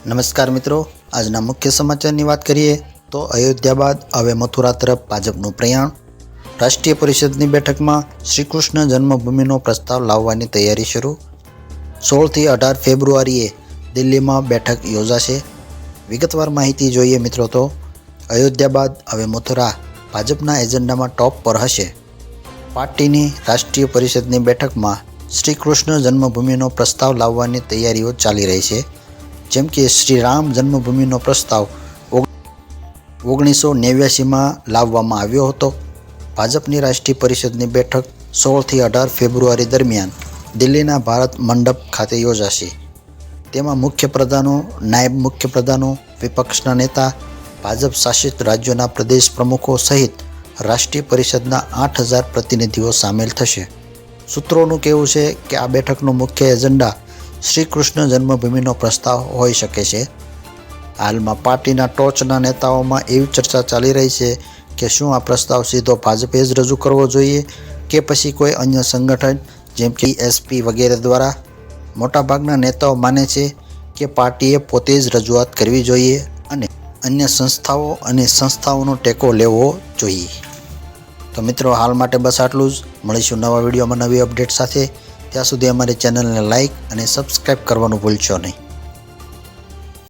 નમસ્કાર મિત્રો, આજના મુખ્ય સમાચારની વાત કરીએ તો અયોધ્યા બાદ હવે મથુરા તરફ ભાજપનું પ્રયાણ. રાષ્ટ્રીય પરિષદની બેઠકમાં શ્રીકૃષ્ણ જન્મભૂમિનો પ્રસ્તાવ લાવવાની તૈયારી શરૂ. 16થી 18 ફેબ્રુઆરીએ દિલ્હીમાં બેઠક યોજાશે. વિગતવાર માહિતી જોઈએ મિત્રો તો અયોધ્યા બાદ હવે મથુરા ભાજપના એજન્ડામાં ટોપ પર હશે. પાર્ટીની રાષ્ટ્રીય પરિષદની બેઠકમાં શ્રીકૃષ્ણ જન્મભૂમિનો પ્રસ્તાવ લાવવાની તૈયારીઓ ચાલી રહી છે. જેમ કે શ્રી રામ જન્મભૂમિનો પ્રસ્તાવ 1989માં લાવવામાં આવ્યો હતો. ભાજપની રાષ્ટ્રીય પરિષદની બેઠક 16થી 18 ફેબ્રુઆરી દરમિયાન દિલ્હીના ભારત મંડપ ખાતે યોજાશે. તેમાં મુખ્યપ્રધાનો, નાયબ મુખ્યપ્રધાનો, વિપક્ષના નેતા, ભાજપ શાસિત રાજ્યોના પ્રદેશ પ્રમુખો સહિત રાષ્ટ્રીય પરિષદના 8000 પ્રતિનિધિઓ સામેલ થશે. સૂત્રોનું કહેવું છે કે આ બેઠકનો મુખ્ય એજન્ડા શ્રી કૃષ્ણ જન્મભૂમિનો પ્રસ્તાવ હોઈ શકે છે. હાલમાં પાર્ટીના ટોચના નેતાઓમાં એવી ચર્ચા ચાલી રહી છે કે શું આ પ્રસ્તાવ સીધો ભાજપે જ રજૂ કરવો જોઈએ કે પછી કોઈ અન્ય સંગઠન જેમ કે એસપી વગેરે દ્વારા. મોટાભાગના નેતાઓ માને છે કે પાર્ટીએ પોતે જ રજૂઆત કરવી જોઈએ અને અન્ય સંસ્થાઓનો ટેકો લેવો જોઈએ. તો મિત્રો, હાલ માટે બસ આટલું જ. મળીશું નવા વિડીયોમાં નવી અપડેટ સાથે. ત્યાં સુધી અમારી ચેનલને લાઇક અને સબસ્ક્રાઈબ કરવાનું ભૂલશો નહીં.